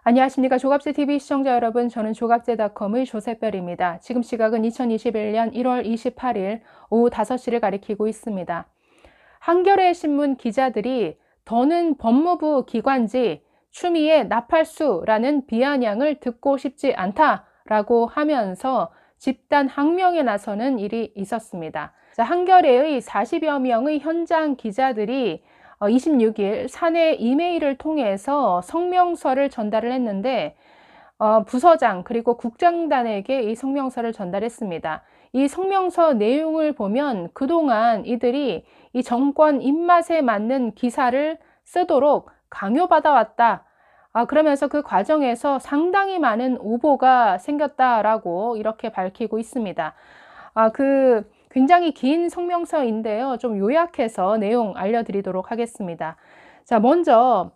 안녕하십니까. 조갑제TV 시청자 여러분, 저는 조갑제닷컴의 조셉별입니다. 지금 시각은 2021년 1월 28일 오후 5시를 가리키고 있습니다. 한겨레 신문 기자들이 더는 법무부 기관지 추미애 나팔수라는 비아냥을 듣고 싶지 않다라고 하면서 집단 항명에 나서는 일이 있었습니다. 한겨레의 40여 명의 현장 기자들이 26일 사내 이메일을 통해서 성명서를 전달을 했는데 부서장 그리고 국장단에게 이 성명서를 전달했습니다. 이 성명서 내용을 보면 그동안 이들이 이 정권 입맛에 맞는 기사를 쓰도록 강요받아 왔다. 그러면서 그 과정에서 상당히 많은 오보가 생겼다라고 이렇게 밝히고 있습니다. 굉장히 긴 성명서인데요. 좀 요약해서 내용 알려드리도록 하겠습니다. 자, 먼저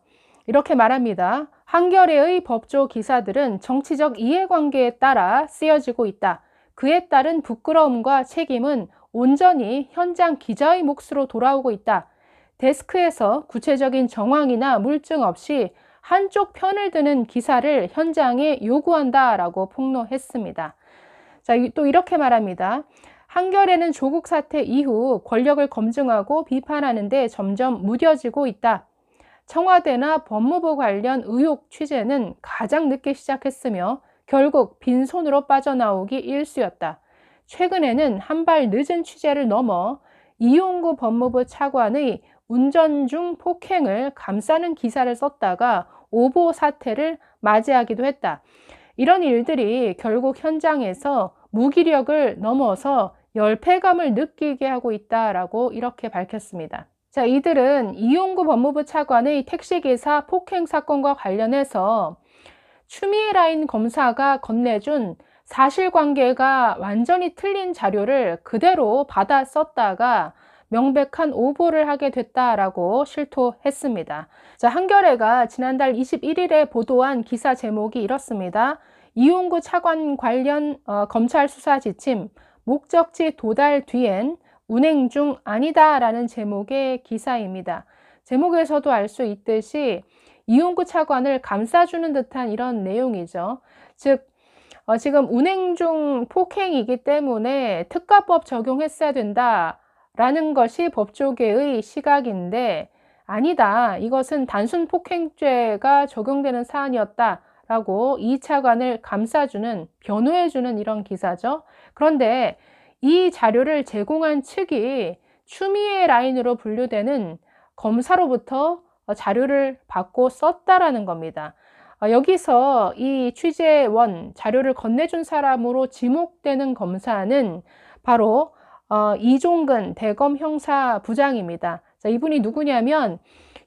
이렇게 말합니다. 한겨레의 법조 기사들은 정치적 이해관계에 따라 쓰여지고 있다. 그에 따른 부끄러움과 책임은 온전히 현장 기자의 몫으로 돌아오고 있다. 데스크에서 구체적인 정황이나 물증 없이 한쪽 편을 드는 기사를 현장에 요구한다라고 폭로했습니다. 자, 또 이렇게 말합니다. 한겨레는 조국 사태 이후 권력을 검증하고 비판하는 데 점점 무뎌지고 있다. 청와대나 법무부 관련 의혹 취재는 가장 늦게 시작했으며 결국 빈손으로 빠져나오기 일쑤였다. 최근에는 한 발 늦은 취재를 넘어 이용구 법무부 차관의 운전 중 폭행을 감싸는 기사를 썼다가 오보 사태를 맞이하기도 했다. 이런 일들이 결국 현장에서 무기력을 넘어서 열패감을 느끼게 하고 있다라고 이렇게 밝혔습니다. 자, 이들은 이용구 법무부 차관의 택시기사 폭행 사건과 관련해서 추미애 라인 검사가 건네준 사실관계가 완전히 틀린 자료를 그대로 받아 썼다가 명백한 오보를 하게 됐다라고 실토했습니다. 자, 한겨레가 지난달 21일에 보도한 기사 제목이 이렇습니다. 이용구 차관 관련 검찰 수사 지침, 목적지 도달 뒤엔 운행 중 아니다라는 제목의 기사입니다. 제목에서도 알 수 있듯이 이용구 차관을 감싸주는 듯한 이런 내용이죠. 즉, 지금 운행 중 폭행이기 때문에 특가법 적용했어야 된다라는 것이 법조계의 시각인데 아니다. 이것은 단순 폭행죄가 적용되는 사안이었다. 라고 이 차관을 감싸주는, 변호해주는 이런 기사죠. 그런데 이 자료를 제공한 측이 추미애 라인으로 분류되는 검사로부터 자료를 받고 썼다라는 겁니다. 여기서 이 취재원, 자료를 건네준 사람으로 지목되는 검사는 바로 이종근 대검 형사부장입니다. 자, 이분이 누구냐면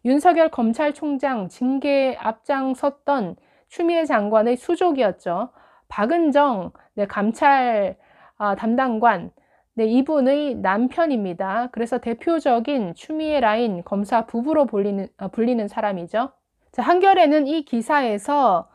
윤석열 검찰총장 징계에 앞장섰던 추미애 장관의 수족이었죠. 박은정 감찰 담당관, 이분의 남편입니다. 그래서 대표적인 추미애 라인 검사 부부로 불리는 사람이죠. 자, 한겨레는 이 기사에서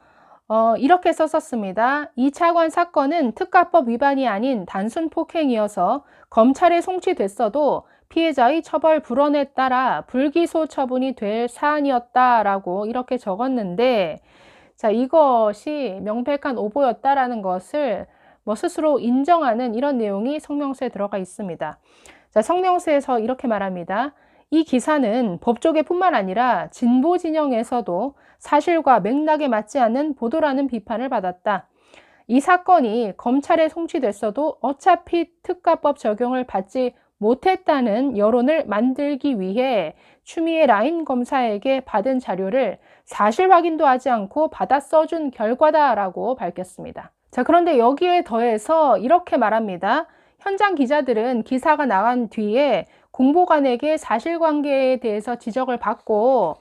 이렇게 썼습니다. 이 차관 사건은 특가법 위반이 아닌 단순 폭행이어서 검찰에 송치됐어도 피해자의 처벌 불원에 따라 불기소 처분이 될 사안이었다라고 이렇게 적었는데 자, 이것이 명백한 오보였다라는 것을 스스로 인정하는 이런 내용이 성명서에 들어가 있습니다. 자, 성명서에서 이렇게 말합니다. 이 기사는 법조계뿐만 아니라 진보 진영에서도 사실과 맥락에 맞지 않는 보도라는 비판을 받았다. 이 사건이 검찰에 송치됐어도 어차피 특가법 적용을 받지 못했다는 여론을 만들기 위해 추미애 라인 검사에게 받은 자료를 사실 확인도 하지 않고 받아 써준 결과다라고 밝혔습니다. 자, 그런데 여기에 더해서 이렇게 말합니다. 현장 기자들은 기사가 나간 뒤에 공보관에게 사실관계에 대해서 지적을 받고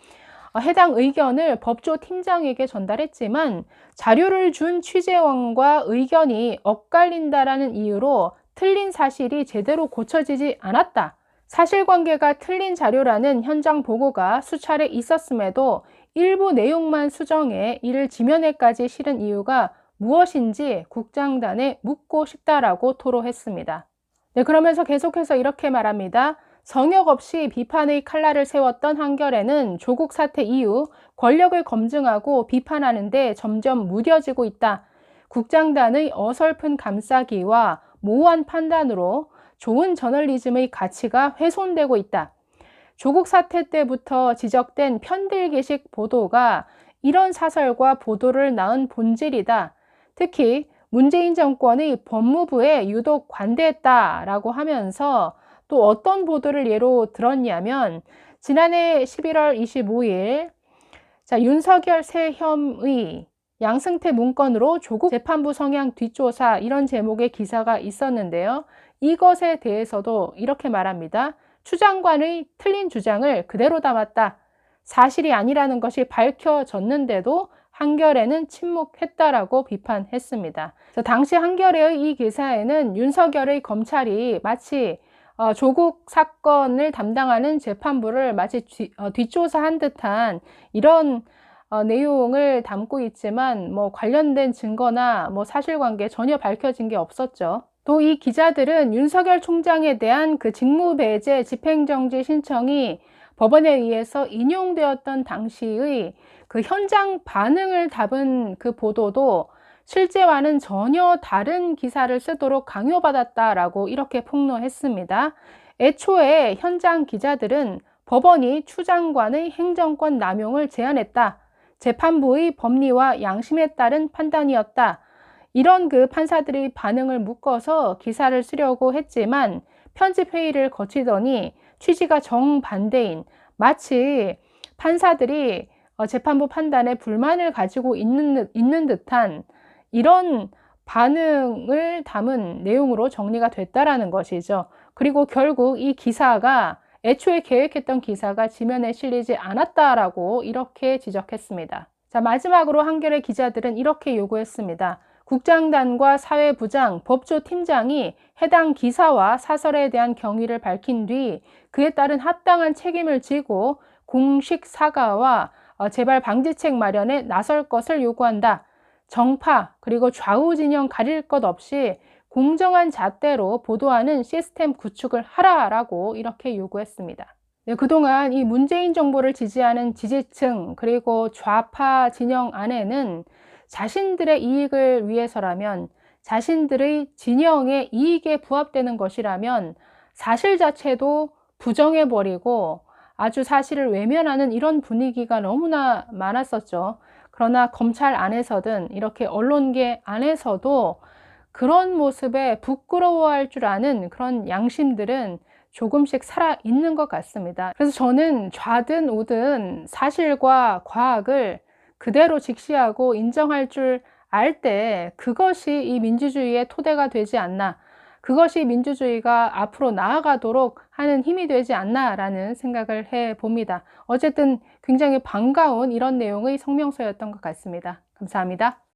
해당 의견을 법조팀장에게 전달했지만 자료를 준 취재원과 의견이 엇갈린다라는 이유로 틀린 사실이 제대로 고쳐지지 않았다. 사실관계가 틀린 자료라는 현장 보고가 수차례 있었음에도 일부 내용만 수정해 이를 지면에까지 실은 이유가 무엇인지 국장단에 묻고 싶다라고 토로했습니다. 그러면서 계속해서 이렇게 말합니다. 성역 없이 비판의 칼날을 세웠던 한겨레는 조국 사태 이후 권력을 검증하고 비판하는데 점점 무뎌지고 있다. 국장단의 어설픈 감싸기와 모호한 판단으로 좋은 저널리즘의 가치가 훼손되고 있다. 조국 사태 때부터 지적된 편들기식 보도가 이런 사설과 보도를 낳은 본질이다. 특히 문재인 정권의 법무부에 유독 관대했다라고 하면서 또 어떤 보도를 예로 들었냐면 지난해 11월 25일 윤석열 새 혐의 양승태 문건으로 조국 재판부 성향 뒷조사 이런 제목의 기사가 있었는데요. 이것에 대해서도 이렇게 말합니다. 추 장관의 틀린 주장을 그대로 담았다. 사실이 아니라는 것이 밝혀졌는데도 한겨레는 침묵했다라고 비판했습니다. 당시 한겨레의 이 기사에는 윤석열의 검찰이 마치 조국 사건을 담당하는 재판부를 마치 뒷조사한 듯한 이런 내용을 담고 있지만 관련된 증거나 사실관계 전혀 밝혀진 게 없었죠. 또 이 기자들은 윤석열 총장에 대한 그 직무배제 집행정지 신청이 법원에 의해서 인용되었던 당시의 그 현장 반응을 담은 그 보도도 실제와는 전혀 다른 기사를 쓰도록 강요받았다라고 이렇게 폭로했습니다. 애초에 현장 기자들은 법원이 추 장관의 행정권 남용을 제안했다. 재판부의 법리와 양심에 따른 판단이었다. 이런 그 판사들의 반응을 묶어서 기사를 쓰려고 했지만 편집회의를 거치더니 취지가 정반대인 마치 판사들이 재판부 판단에 불만을 가지고 있는 듯한 이런 반응을 담은 내용으로 정리가 됐다라는 것이죠. 그리고 결국 이 기사가 애초에 계획했던 기사가 지면에 실리지 않았다라고 이렇게 지적했습니다. 마지막으로 한겨레 기자들은 이렇게 요구했습니다. 국장단과 사회부장, 법조팀장이 해당 기사와 사설에 대한 경위를 밝힌 뒤 그에 따른 합당한 책임을 지고 공식 사과와 재발 방지책 마련에 나설 것을 요구한다. 정파 그리고 좌우 진영 가릴 것 없이 공정한 잣대로 보도하는 시스템 구축을 하라라고 이렇게 요구했습니다. 그동안 이 문재인 정부를 지지하는 지지층 그리고 좌파 진영 안에는 자신들의 이익을 위해서라면 자신들의 진영의 이익에 부합되는 것이라면 사실 자체도 부정해버리고 아주 사실을 외면하는 이런 분위기가 너무나 많았었죠. 그러나 검찰 안에서든 이렇게 언론계 안에서도 그런 모습에 부끄러워할 줄 아는 그런 양심들은 조금씩 살아있는 것 같습니다. 그래서 저는 좌든 우든 사실과 과학을 그대로 직시하고 인정할 줄 알 때 그것이 이 민주주의의 토대가 되지 않나, 그것이 민주주의가 앞으로 나아가도록 하는 힘이 되지 않나라는 생각을 해봅니다. 어쨌든 굉장히 반가운 이런 내용의 성명서였던 것 같습니다. 감사합니다.